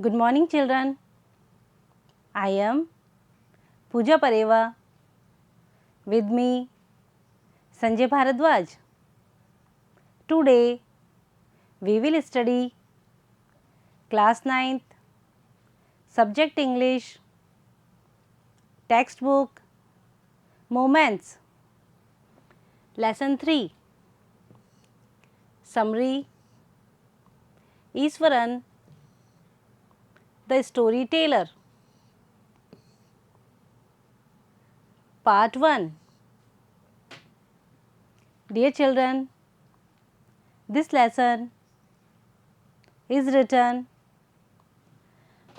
Good morning, children. I am Pooja Pareva. With me, Sanjay Bharadwaj. Today, we will study Class 9th, Subject English, Textbook, Moments, Lesson 3, Summary, Iswaran the storyteller. Part 1. Dear children, this lesson is written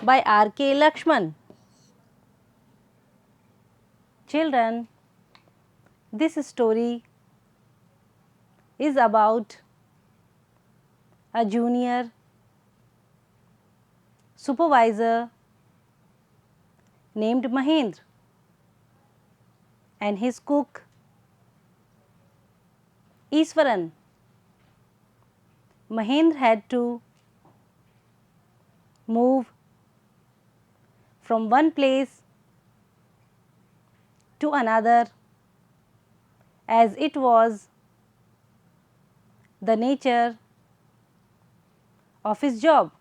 by R.K. Lakshman. Children, this story is about a junior supervisor named Mahendra and his cook Iswaran. Mahendra had to move from one place to another as it was the nature of his job.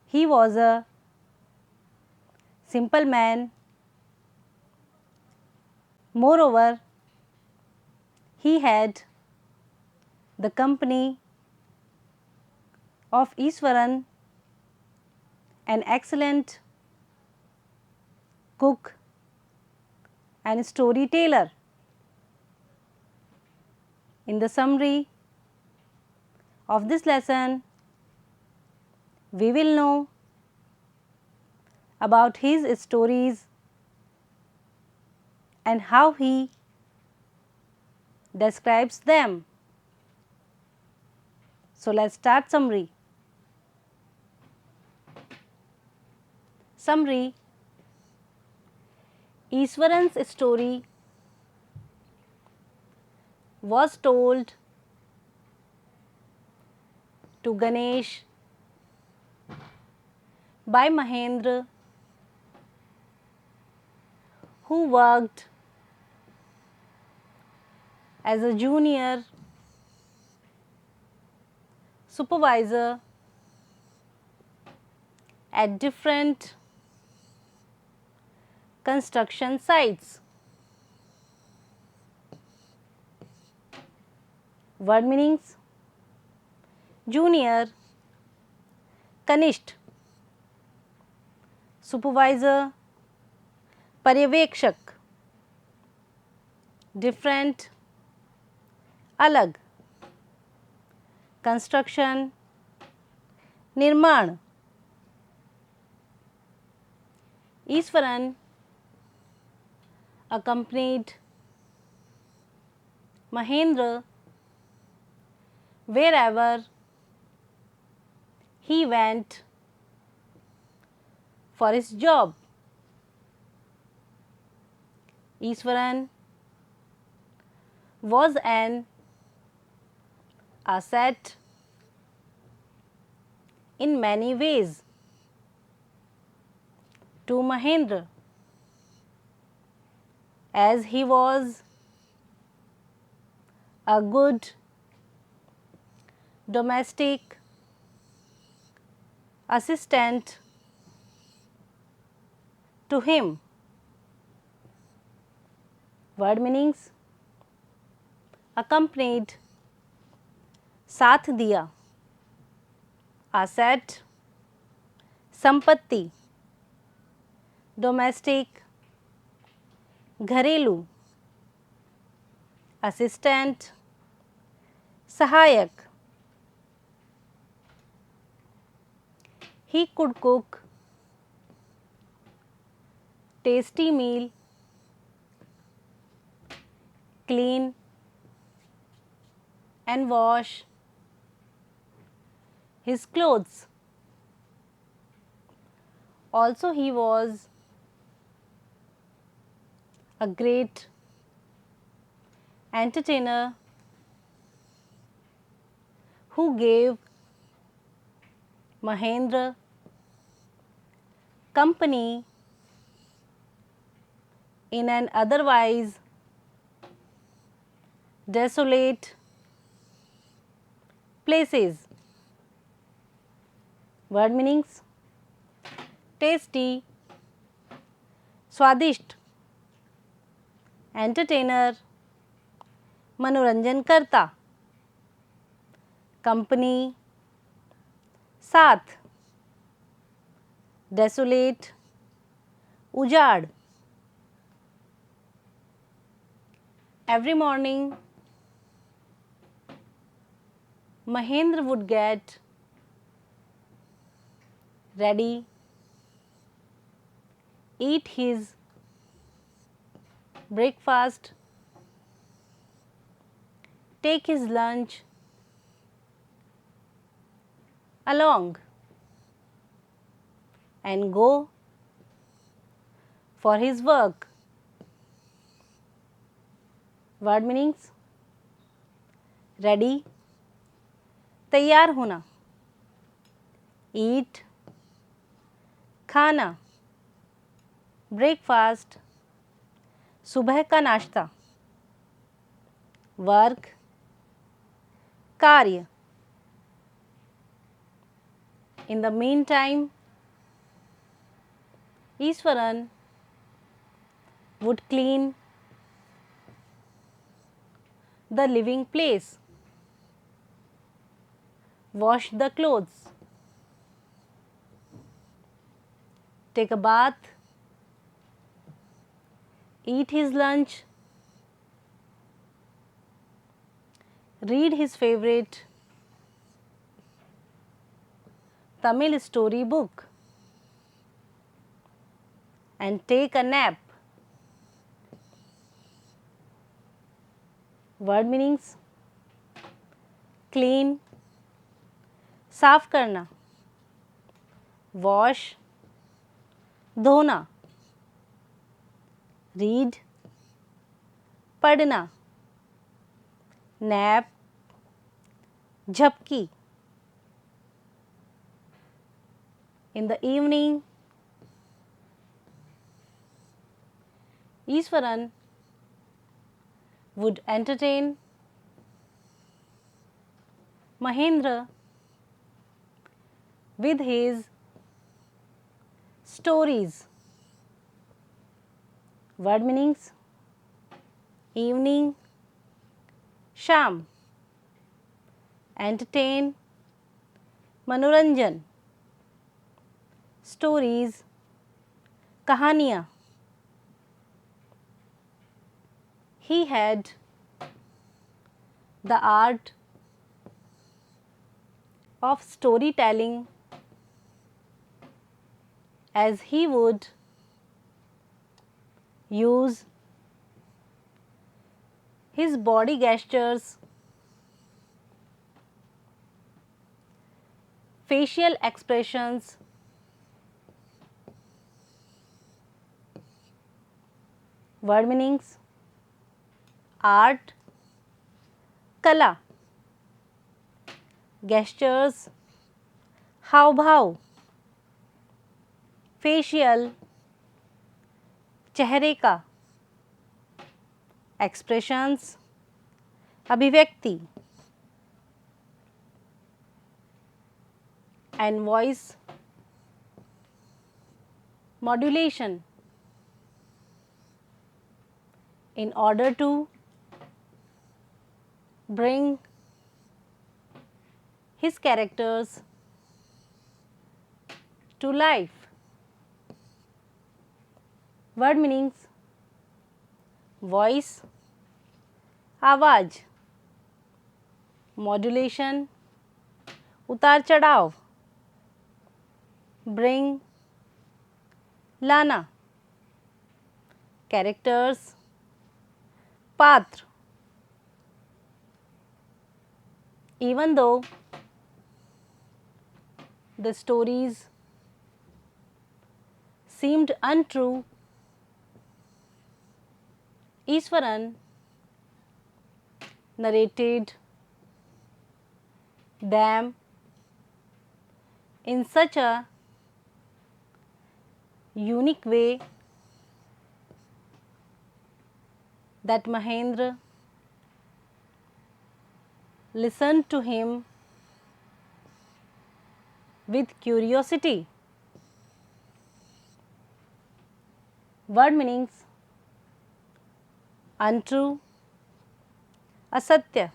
He was a simple man. Moreover, he had the company of Iswaran, an excellent cook and storyteller. In the summary of this lesson, we will know about his stories and how he describes them. So let's start summary. Summary: Iswaran's story was told to Ganesh by Mahendra, who worked as a junior supervisor at different construction sites. Word meanings: junior, कनिष्ठ, supervisor, पर्यवेक्षक, different, अलग, construction, निर्माण. Iswaran accompanied Mahendra wherever he went for his job. Iswaran was an asset in many ways to Mahendra, as he was a good domestic assistant to him. Word meanings: accompanied, साथ दिया, asset, संपत्ति, domestic, घरेलू, assistant, सहायक. He could cook tasty meal, clean and wash his clothes. Also, he was a great entertainer who gave Mahendra, company in an otherwise desolate places. Word meanings: tasty, स्वादिष्ट, entertainer, मनोरंजन करता, company, साथ, desolate, उजाड़. Every morning, Mahendra would get ready, eat his breakfast, take his lunch along, and go for his work. Word meanings: ready, तैयार होना, eat, खाना, breakfast, सुबह का नाश्ता, work, कार्य. In the meantime, Iswaran would clean the living place, wash the clothes, take a bath, eat his lunch, read his favorite Tamil story book, and take a nap. Word meanings: clean, साफ करना, wash, धोना, read, पढ़ना, nap, झपकी. In the evening, Iswaran would entertain Mahendra with his stories. Word meanings: evening, sham, entertain, मनोरंजन, stories, कहानियाँ. He had the art of storytelling, as he would use his body gestures, facial expressions, word meanings: art, कला, gestures, हाव भाव, facial, चेहरे का, expressions, अभिव्यक्ति, and voice modulation, in order to bring his characters to life. Word meanings: voice, आवाज, modulation, उतार चढ़ाव, bring, लाना, characters, पात्र. Even though the stories seemed untrue, Iswaran narrated them in such a unique way that Mahendra listened to him with curiosity. Word meanings: untrue, असत्य,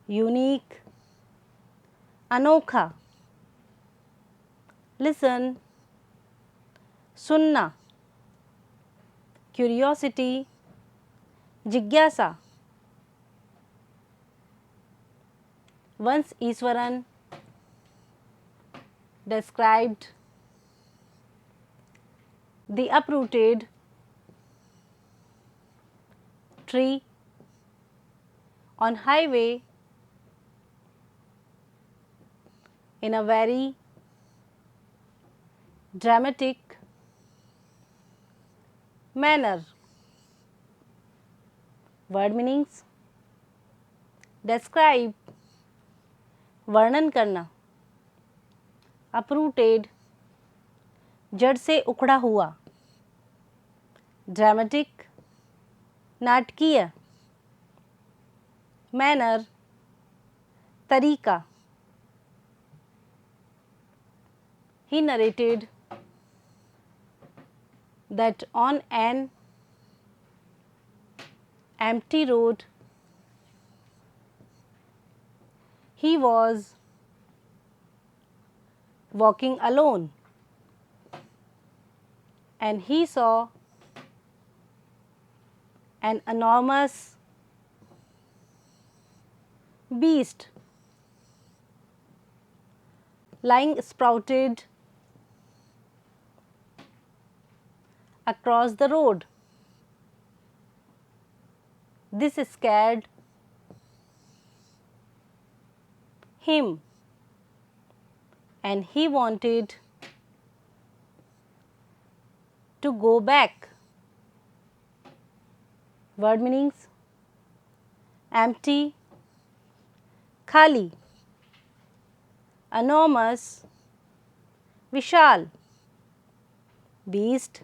unique, अनोखा, listen, सुनना, curiosity, जिज्ञासा. Once Iswaran described the uprooted tree on highway in a very dramatic manner. Word meanings: describe, वर्णन करना, uprooted, जड़ से उखड़ा हुआ, dramatic, नाटकीय, manner, तरीका. He narrated that on an empty road he was walking alone and he saw an enormous beast lying sprouted across the road. This scared him and he wanted to go back. Word meanings: empty, खाली, enormous, विशाल, beast,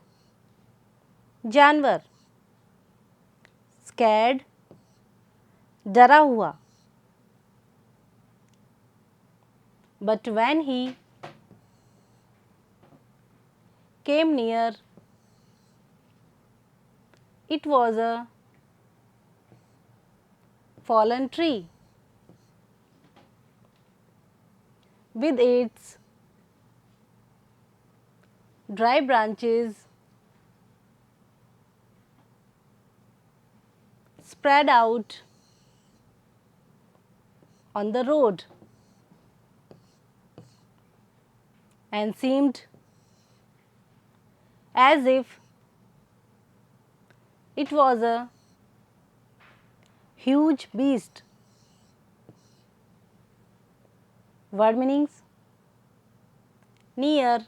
जानवर, scared, डरा हुआ. But when he came near, it was a fallen tree with its dry branches spread out on the road and seemed as if it was a huge beast. Word meanings: near,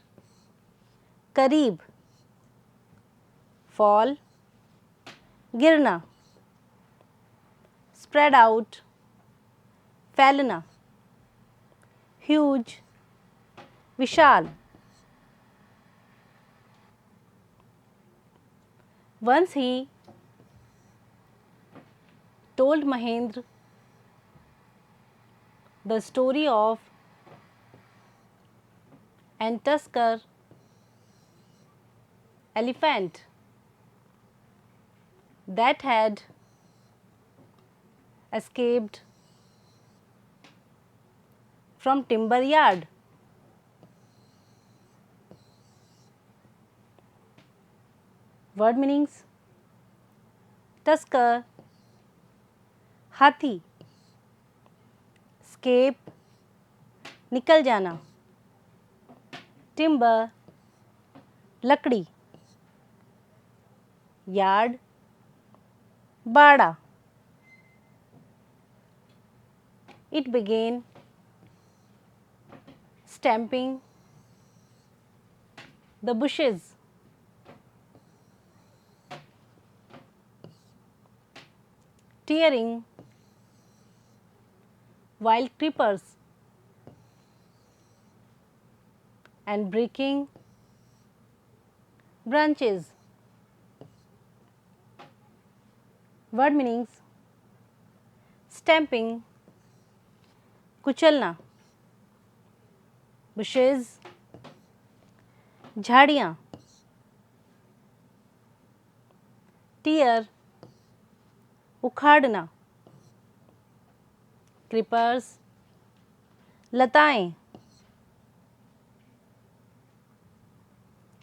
करीब, fall, गिरना, spread out, फैलना, huge, Vishal. Once he told Mahendra the story of an tusker elephant that had escaped from timber yard. Word meanings: tusker, हाथी, escape, निकल जाना, timber, लकड़ी, yard, बाड़ा. It began stamping the bushes, tearing wild creepers, and breaking branches. Word meanings: stamping, कुचलना, bushes, झाड़ियाँ, tear, उखाड़ना, creepers, लताएं.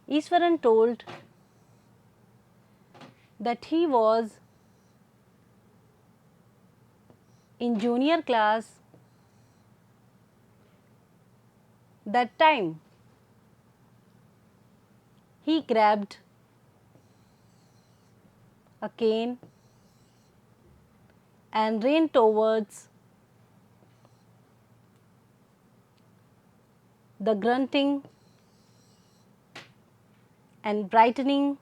Iswaran told that he was in junior class that time. He grabbed a cane and ran towards the grunting and brightening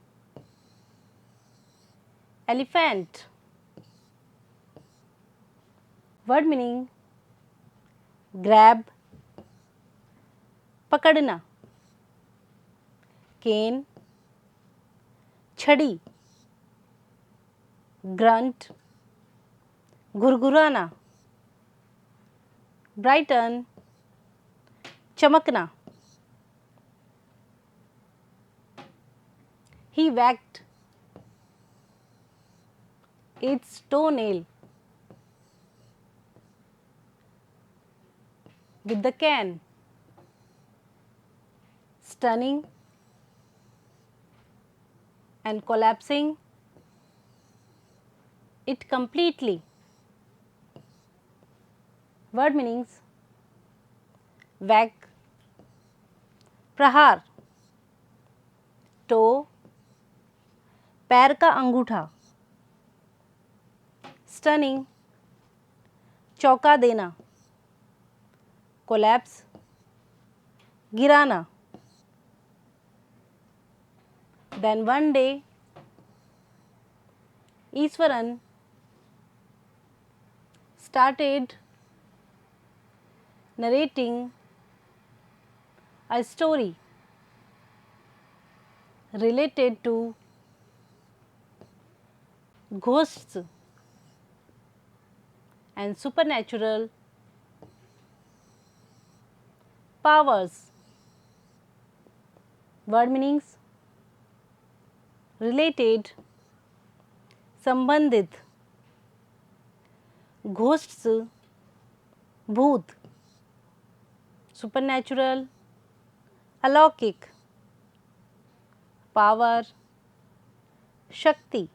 elephant. Word meaning: grab, पकड़ना, cane, छड़ी, grunt, घुरघुराना, brighten, चमकना. He whacked its toenail with the can, stunning and collapsing it completely. Word meanings: whack, प्रहार, toe, पैर का अंगूठा, stunning, चौंका देना, collapse, गिराना. Then one day Iswaran started narrating a story related to ghosts and supernatural powers. Word meanings: related, संबंधित, ghosts, भूत, supernatural, अलौकिक, power, शक्ति.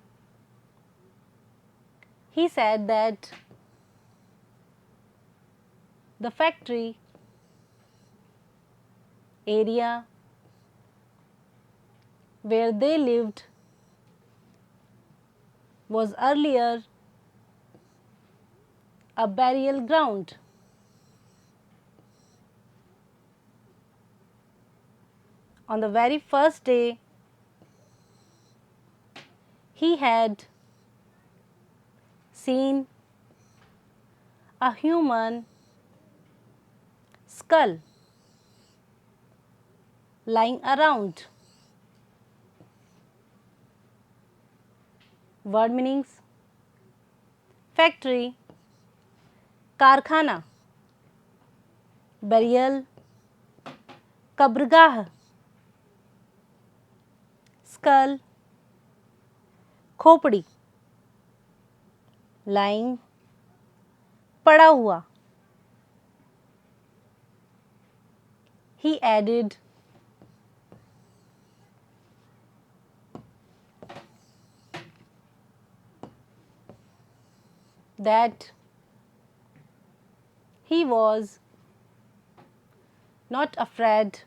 He said that the factory area where they lived was earlier a burial ground. On the very first day, he had seen a human skull lying around. Word meanings: factory, कारखाना, burial, कब्रगाह, skull, खोपड़ी, lying, पड़ा हुआ. He added that he was not afraid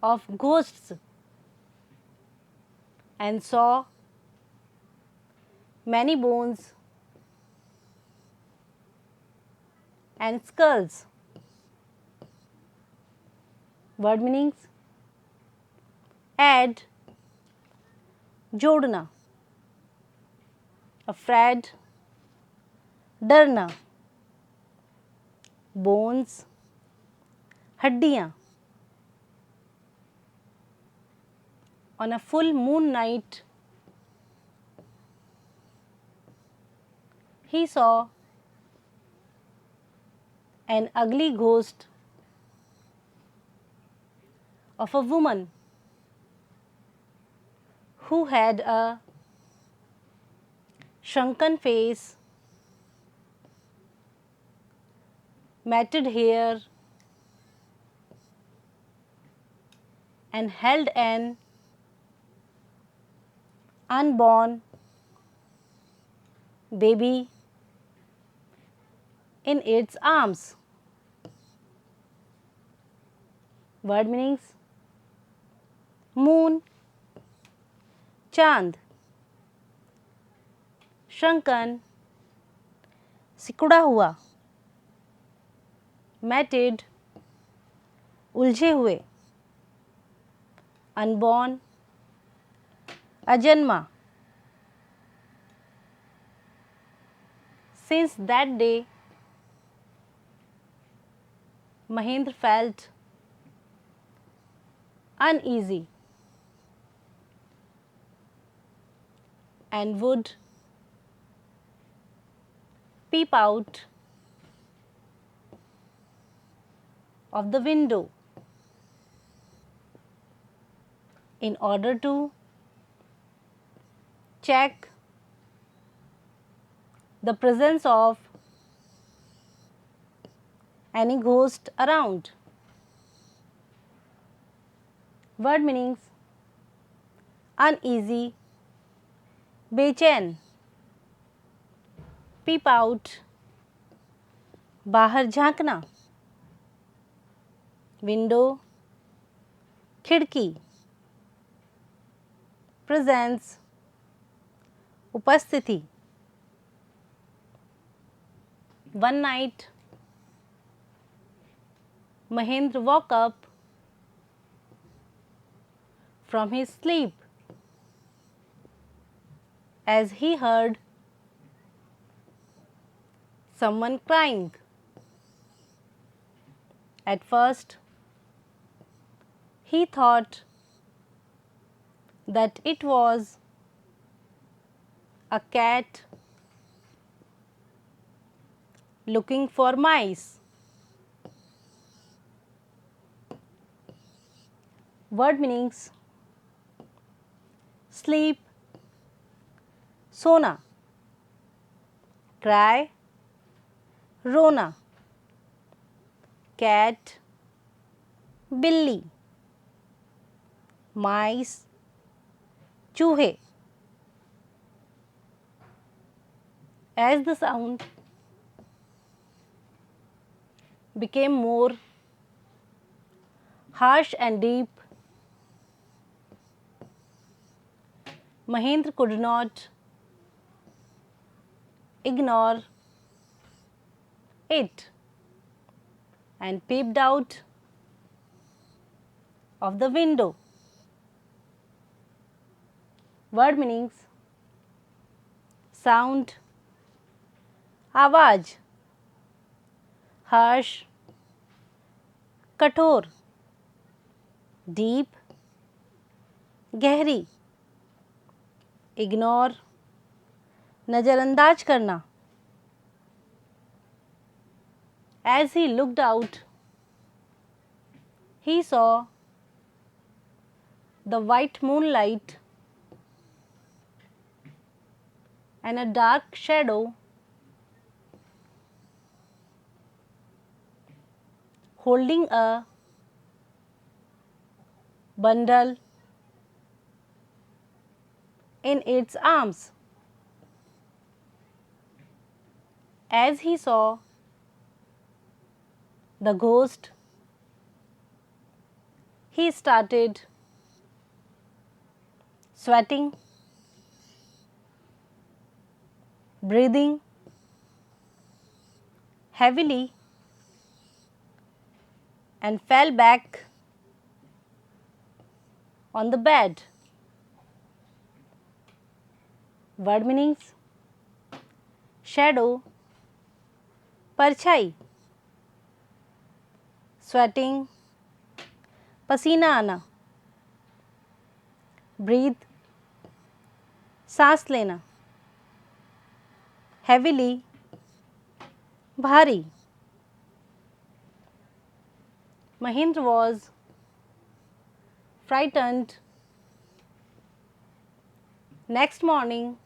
of ghosts and saw many bones and skulls. Word meanings: add, जोड़ना, afraid, डरना, bones, हड्डियाँ. On a full moon night, he saw an ugly ghost of a woman who had a shrunken face, matted hair, and held an unborn baby in its arms. Word meanings: moon, चांद, shrunken, सिकुड़ा हुआ, matted, उलझे हुए, unborn, अजन्मा. Since that day, Mahendra felt uneasy and would peep out of the window in order to check the presence of any ghost around. Word meanings: uneasy, बेचैन, peep out, बाहर झांकना, window, खिड़की, presence, उपस्थिति. One night, Mahendra woke up from his sleep as he heard someone crying. At first, he thought that it was a cat looking for mice. Word meanings: sleep, सोना, cry, रोना, cat, बिल्ली, mice, चूहे. As the sound became more harsh and deep, Mahendra could not ignore it and peeped out of the window. Word meanings: sound, आवाज, harsh, कठोर, deep, गहरी, ignore, नज़रअंदाज करना. As he looked out, he saw the white moonlight and a dark shadow holding a bundle in its arms. As he saw the ghost, he started sweating, breathing heavily, and fell back on the bed. Word meanings: shadow, परछाई, sweating, पसीना आना, breathe, सांस लेना, heavily, भारी. Mahindra was frightened. Next morning,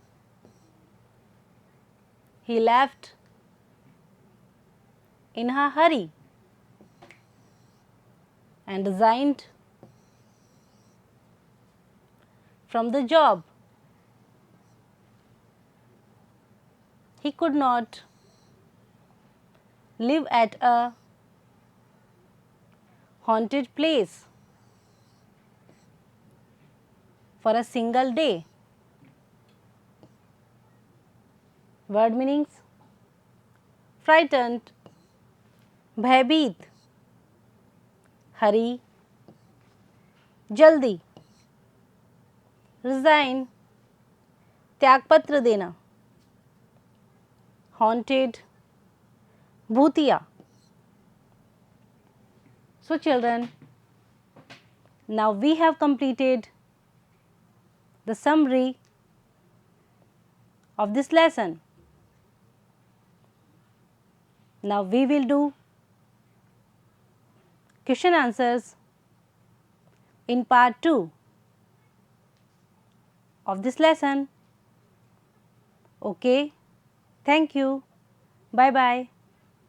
he left in a hurry and resigned from the job. He could not live at a haunted place for a single day. Word meanings: frightened, भयभीत, हरी, जल्दी, resign, त्यागपत्र देना, haunted, भूतिया. So children, now we have completed the summary of this lesson. Now we will do question answers in part 2 of this lesson. Okay, thank you. Bye bye.